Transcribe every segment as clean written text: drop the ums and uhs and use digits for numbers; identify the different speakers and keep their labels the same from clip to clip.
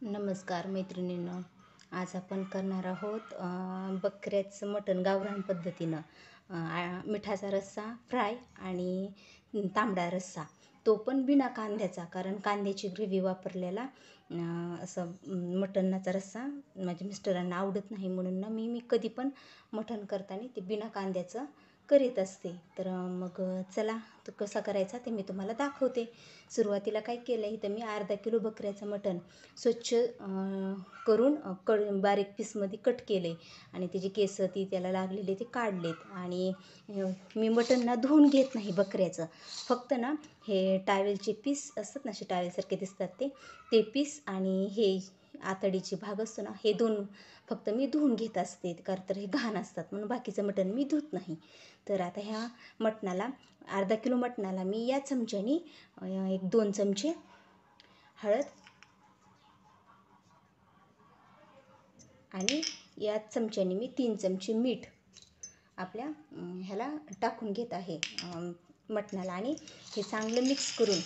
Speaker 1: नमस्कार मैत्रिणींनो, आज आपण करणार आहोत बकऱ्याचं मटण गावरान पद्धतीनं. मिठाचा रस्सा फ्राय आणि तांबडा रस्सा, तो पण बिना कांद्याचा, कारण कांद्याची ग्रेव्ही वापरलेला असं मटणाचा रस्सा माझ्या मिस्टरांना आवडत नाही. म्हणून ना मी कधी पण मटण करताना ते बिना कांद्याचं करीत असते. तर मग चला तो कसा करायचा ते मी तुम्हाला दाखवते. सुरुवातीला काय केलं, इथं मी अर्धा किलो बकऱ्याचं मटण स्वच्छ करून बारीक पीसमध्ये कट केले आणि त्याची केस ती त्याला लागलेले ते काढलेत. आणि मी मटण ना धुवून घेत नाही बकऱ्याचं, फक्त ना हे टावेलचे पीस असतात ना, असे टावेलसारखे दिसतात ते पीस आणि हे आतडीचे भाग असतो ना, हे दोन फक्त मी धुवून घेत असते, कारण तर हे घाण असतात म्हणून बाकीचं मटण मी धुत नाही. तर आता ह्या मटणाला, अर्धा किलो मटणाला मी या चमच्यानी 1-2 चमचे हळद आणि या चमच्यानी मी 3 चमचे मीठ आपल्या ह्याला टाकून घेत आहे मटणाला. आणि हे चांगलं मिक्स करून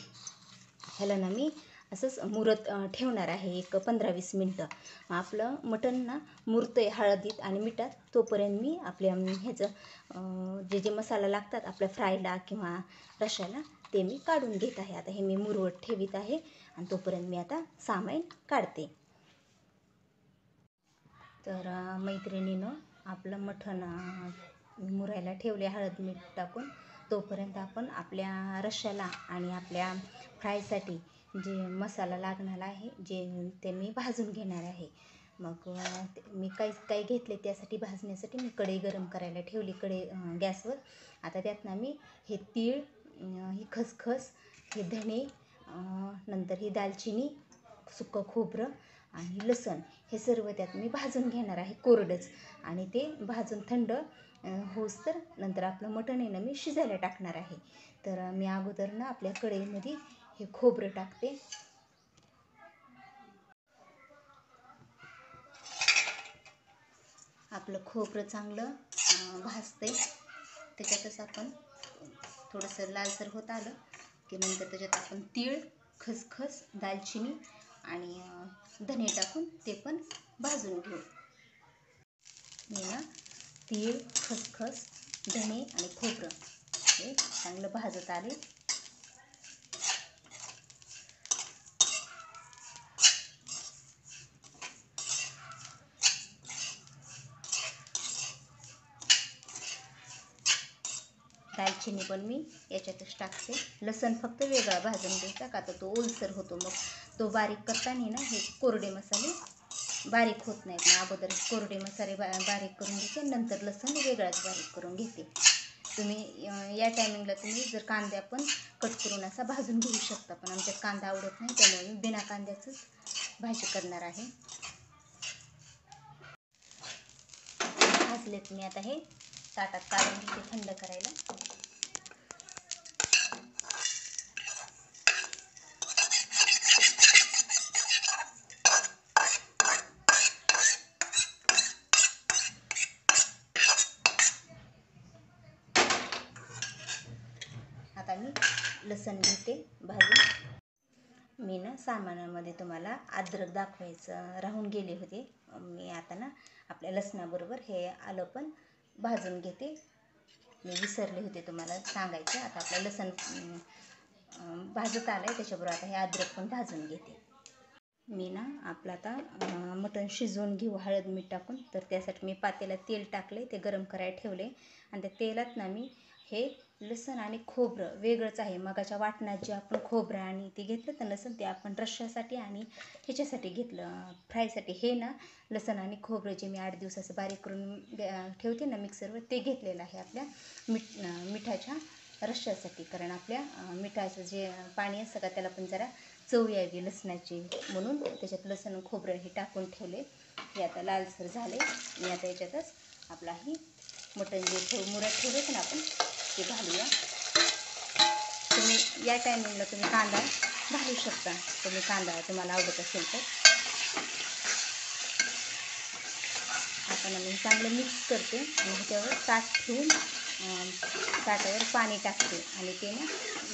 Speaker 1: ह्याला ना मी असंच मुरत ठेवणार आहे 15-20 मिनटं. आपलं मटण ना मुरतं आहे हळदीत आणि मिठात, तोपर्यंत मी आपल्या ह्याचं जे मसाला लागतात आपल्या फ्रायला किंवा रश्श्याला ते मी काढून घेत आहे. आता हे मी मुरवत ठेवीत आहे आणि तोपर्यंत मी आता सामान काढते. तर मैत्रिणीनं, आपलं मटण मुरायला ठेवले हळद मीठ टाकून, तोपर्यंत आपण आपल्या रश्श्याला आणि आपल्या फ्रायसाठी जे मसाला लागणार आहे ते मी भाजून घेणार आहे. मग मी काय घेतले त्यासाठी भाजण्यासाठी मी कढई गरम करायला ठेवली गॅसवर. आता त्यात ना मी हे तीळ, ही खसखस, हे धणे, नंतर ही दालचिनी, सुकं खोबरं आणि लसण, हे सर्व त्यात मी भाजून घेणार आहे कोरडंच. आणि ते भाजून थंड होस तर नंतर आपलं मटण आहे ना मी शिजायला टाकणार आहे. तर मी अगोदर ना आपल्या कढईमध्ये हे खोबरं टाकते. आपलं खोबरं चांगलं भाजते, त्याच्यातच आपण थोडंसं लालसर होत आलं की नंतर त्याच्यात आपण तीळ, खसखस, दालचिनी आणि धने टाकून ते पण भाजून घेऊ. मी ना तीळ, खसखस, धने आणि खोबरं हे चांगलं भाजत आले. दालचिनी पण मी याच्यातच टाकते. लसण फक्त वेगळा भाजून घ्यायचा, का तर तो ओलसर होतो. मग तो बारीक करताना ना हे कोरडे मसाले बारीक होत नाहीत. मग अगोदर कोरडे मसाले बारीक करून घेते, नंतर लसण वेगळाच बारीक करून घेते. तुम्ही या टायमिंगला तुम्ही जर कांदा पण कट करून असा भाजून घेऊ शकता, पण आमच्यात कांदा आवडत नाही त्यामुळे मी बिना कांद्याचंच भाजी करणार आहे. भाजलेत मी, आता हे ताटात काढून घेते थंड करायला. आता मी लसण घेते भाजून. मी ना सामानामध्ये तुम्हाला अद्रक दाखवायचं राहून गेले होते. मी आता ना आपल्या लसणाबरोबर हे आलं पण भाजून घेते. मी विसरले होते तुम्हाला सांगायचं. आता आपलं लसण भाजत आलं आहे, त्याच्याबरोबर आता हे अद्रक पण भाजून घेते. मी ना आपलं आता मटण शिजवून घेऊ हळद मीठ टाकून. तर त्यासाठी मी पातेल्यात तेल टाकले, ते गरम करायला ठेवले आणि त्या तेलात ना मी हे लसण आणि खोबरं वेगळंच आहे. मगाच्या वाटणात जे आपण खोबरं आणि ते घेतलं तर लसण, ते आपण रश्श्यासाठी आणि ह्याच्यासाठी घेतलं फ्रायसाठी. हे ना लसण आणि खोबरं जे मी 8 दिवसाचं बारीक करून ठेवते ना मिक्सरवर, ते घेतलेलं आहे आपल्या मिठाच्या रश्श्यासाठी. कारण आपल्या मिठाचं जे पाणी असतं का त्याला पण जरा चव यावी लसणाची, म्हणून त्याच्यात लसण खोबरं हे टाकून ठेवले. हे आता लालसर झाले. मी आता याच्यातच आपला ही मटण जे मुरात ठेवले ना आपण ते घालूया. तुम्ही या टायमिंगला तुम्ही कांदा घालू शकता, तुम्ही कांदा तुम्हाला आवडत असेल तर. आता मी चांगलं मिक्स करते आणि ह्याच्यावर ताट ठेवून ताटावर पाणी टाकते आणि ते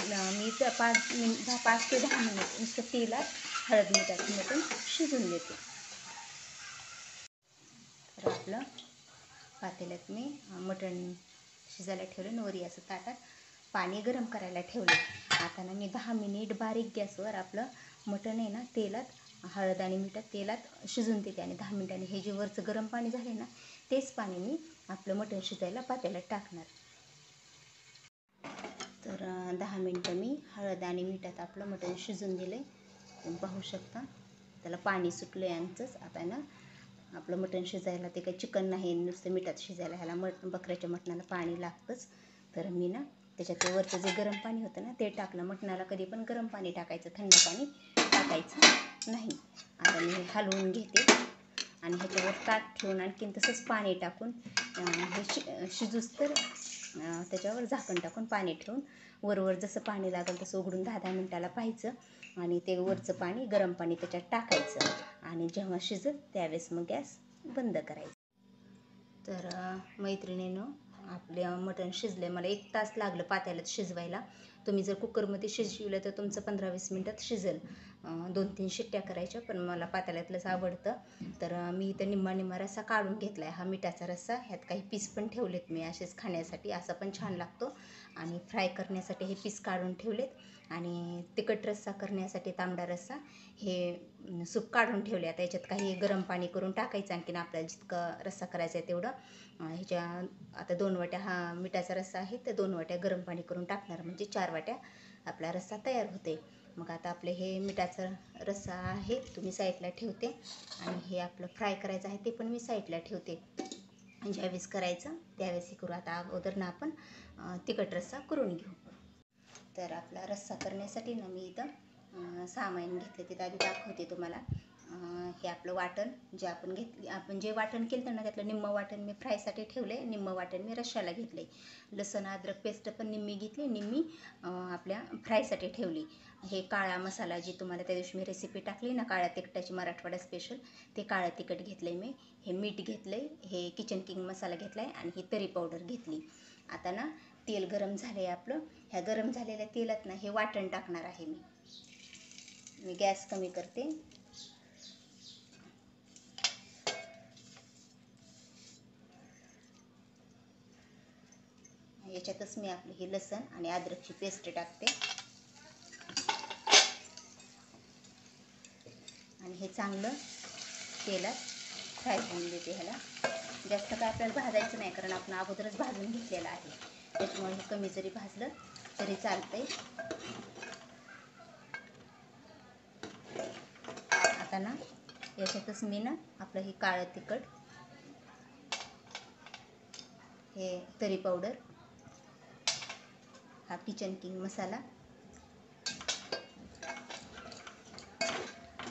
Speaker 1: ना मी 5 ते 10 मिनिट नुसतं तेलात हळद मिठाचं मटण शिजून देते. तर आपलं पातेल्यात मी मटण शिजायला ठेवलं. वरी असं ताटात पाणी गरम करायला ठेवले. आता ना मी 10 मिनिट बारीक गॅसवर आपलं मटण आहे ना तेलात हळद आणि मिठात तेलात शिजून देते. आणि 10 मिनिटांनी हे जे वरचं गरम पाणी झाले ना तेच पाणी मी आपलं मटण शिजायला पातेल्यात टाकणार. तर 10 मिनटं मी हळद आणि मिठात आपलं मटण शिजून दिले. तुम्ही पाहू शकता त्याला पाणी सुटलं आहे आमचंच. आता ना आपलं मटण शिजायला ते काही चिकन नाही नुसतं मिठात शिजायला, ह्याला बकऱ्याच्या मटणाला पाणी लागतंच. तर मी ना त्याच्यात वरचं जे गरम पाणी होतं ना ते टाकलं. मटणाला कधी पण गरम पाणी टाकायचं, थंड पाणी टाकायचं नाही. आता मी हलवून घेते आणि ह्याच्यावर ताट ठेवून आणखीन तसंच पाणी टाकून हे शिजूच तर त्याच्यावर झाकण टाकून पाणी ठेवून वरवर जसं पाणी लागेल तसं उघडून 10-10 मिनटाला पाहायचं. आणि ते वरचं पाणी गरम पाणी त्याच्यात टाकायचं आणि जेव्हा शिजत त्यावेळेस मग गॅस बंद करायचं. तर मैत्रिणीनं आपले मटण शिजले. मला 1 तास लागलं पातेल्यात शिजवायला. तुम्ही जर कुकरमध्ये शिजविलं तर तुमचं 15-20 मिनटात शिजेल. 2-3 शिट्ट्या करायच्या, पण मला पातेल्यातलंच आवडतं. तर मी इथं निम्मा रस्सा काढून घेतला आहे. हा मिठाचा रस्सा. ह्यात काही पीस पण ठेवलेत मी असेच खाण्यासाठी, असा पण छान लागतो. आणि फ्राय करण्यासाठी हे पीस काढून ठेवलेत. आणि तिखट रस्सा करण्यासाठी तांबडा रस्सा हे सूप काढून ठेवले. आता याच्यात काही गरम पाणी करून टाकायचं आणखीन आपल्याला जितकं रस्सा करायचा आहे तेवढं. ह्याच्या आता 2 वाट्या हा मिठाचा रस्सा आहे तर 2 वाट्या गरम पाणी करून टाकणार, म्हणजे 4 वाट्या आपला रस्सा तयार होते. मग आता आपले हे मिठाचा रस्सा आहे तुम्ही साईडला ठेवते. आणि हे आपलं फ्राय करायचं आहे ते पण मी साईडला ठेवते. ज्यावेळेस करायचं त्यावेळेस हे करू. आता अगोदर ना आपण तिखट रस्सा करून घेऊ. तर आपला रस्सा करण्यासाठी ना मी इथं सामान घेतले ते आधी दाखवते तुम्हाला. हे आपलं वाटण जे आपण जे वाटण केलं ना त्यातलं निम्मं वाटण मी फ्रायसाठी ठेवले, निम्मं वाटण मी रश्श्याला घेतले. लसूण अद्रक पेस्ट पण निम्मी घेतली, निम्मी आपल्या फ्रायसाठी ठेवली. हे काळा मसाला जी तुम्हाला त्या दिवशी मी रेसिपी टाकली ना काळ्या तिखटाची मराठवाडा स्पेशल, ते काळं तिखट घेतलं आहे मी. हे मीठ घेतलं आहे, हे किचन किंग मसाला घेतला आहे आणि ही तरी पावडर घेतली. आता ना तेल गरम झालं आहे आपलं. ह्या गरम झालेल्या तेलात ना हे वाटण टाकणार आहे मी गॅस कमी करते. याच्यातच मी आपली ही लसण आणि अद्रकची पेस्ट टाकते आणि हे चांगलं तेलात फ्राय होऊन देते. ह्याला जास्त काय आपल्याला भाजायचं नाही कारण आपण अगोदरच भाजून घेतलेलं आहे, त्याच्यामुळे हे कमी जरी भाजलं तरी चालतंय. आता ना याच्यातच मी ना आपलं हे काळं तिखट, हे तरी पावडर, हा किचन किंग मसाला,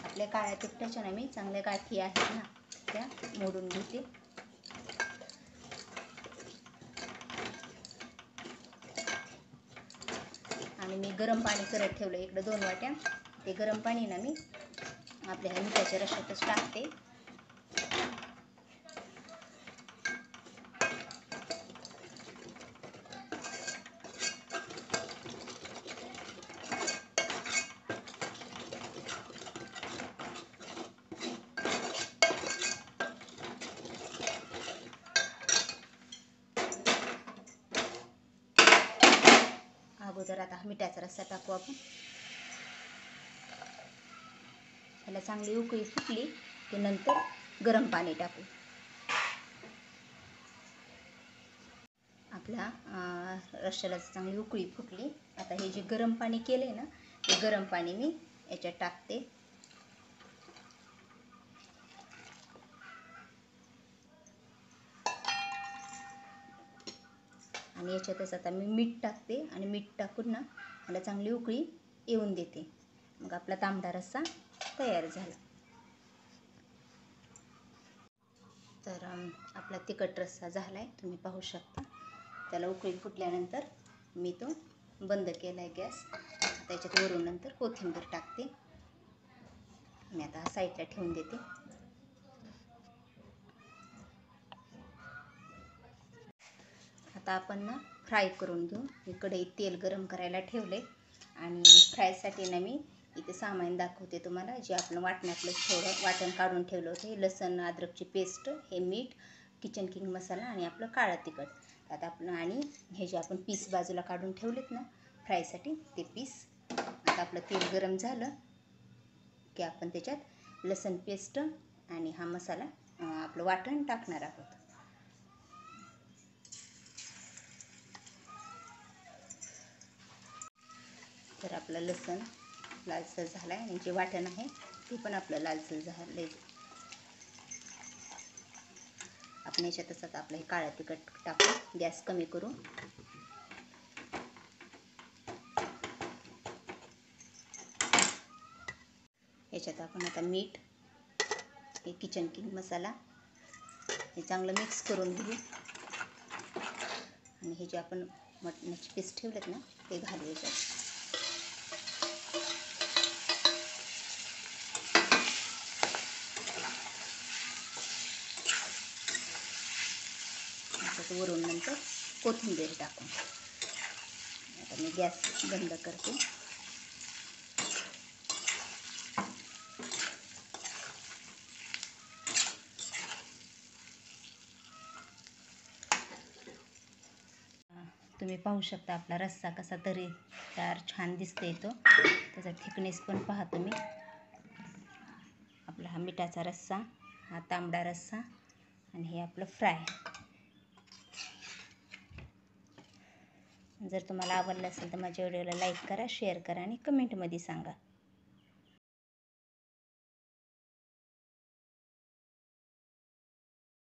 Speaker 1: आपल्या काळ्या तिखटाच्या ना मी चांगल्या गाठी आहेत ना त्या मोडून घेते. आणि मी गरम पाणी करत ठेवलं इकडं 2 वाट्या. ते गरम पाणी ना मी आपल्या ह्या मिठाच्या रश्श्यातच टाकते. अगोदर आता मिठाचा रस्सा टाकू आपण. त्याला चांगली उकळी फुटली की नंतर गरम पाणी टाकू. आपला रश्श्याला चांगली उकळी फुटली. आता हे जे गरम पाणी केले ना ते गरम पाणी मी याच्यात टाकते. आणि याच्यातच आता मी मीठ टाकते आणि मीठ टाकून ना मला चांगली उकळी येऊन देते. मग आपला तांबडा रस्सा तयार झाला. तर आपला तिखट रस्सा झाला आहे तुम्ही पाहू शकता. त्याला उकळी फुटल्यानंतर मी तो बंद केला आहे गॅस. आता याच्यात वरून नंतर कोथिंबीर टाकते. मी आता साईडला ठेवून देते. आता आपण ना फ्राय करून घेऊ. मी कढईत तेल गरम करायला ठेवले आणि फ्रायसाठी ना मी इथे सामान दाखवते तुम्हाला, जे आपण वाटणातलं थोडं वाटण काढून ठेवलं होतं. हे लसण अद्रकची पेस्ट, हे मीठ, किचन किंग मसाला आणि आपलं काळं तिखट आता आपण, आणि हे जे आपण पीस बाजूला काढून ठेवलेत ना फ्रायसाठी, ते पीस. आता आपलं तेल गरम झालं की आपण त्याच्यात लसण पेस्ट आणि हा मसाला आपलं वाटण टाकणार आहोत. तर आपलं लसण लालसर झालं आहे आणि जे वाटण आहे ते पण आपलं लालसर झालं. आपण याच्यातच आता आपलं हे काळं तिखट टाकू, गॅस कमी करू. याच्यात आपण आता मीठ, हे किचन किंग मसाला, हे चांगलं मिक्स करून घेऊ. आणि हे जे आपण मटणाचे पीस ठेवलेत ना ते घालू याच्यात. वरून नंतर कोथिंबीर टाकून आता मी गॅस बंद करते. तुम्ही पाहू शकता आपला रस्सा कसा तर्रीदार छान दिसतो येतो. त्याचा थिकनेस पण पहा तुम्ही. आपला हा मिठाचा रस्सा, हा तांबडा रस्सा आणि हे आपलं फ्राय. जर तुम्हाला आवडलं असेल तर माझ्या व्हिडिओला लाईक करा, शेअर करा आणि कमेंटमध्ये सांगा.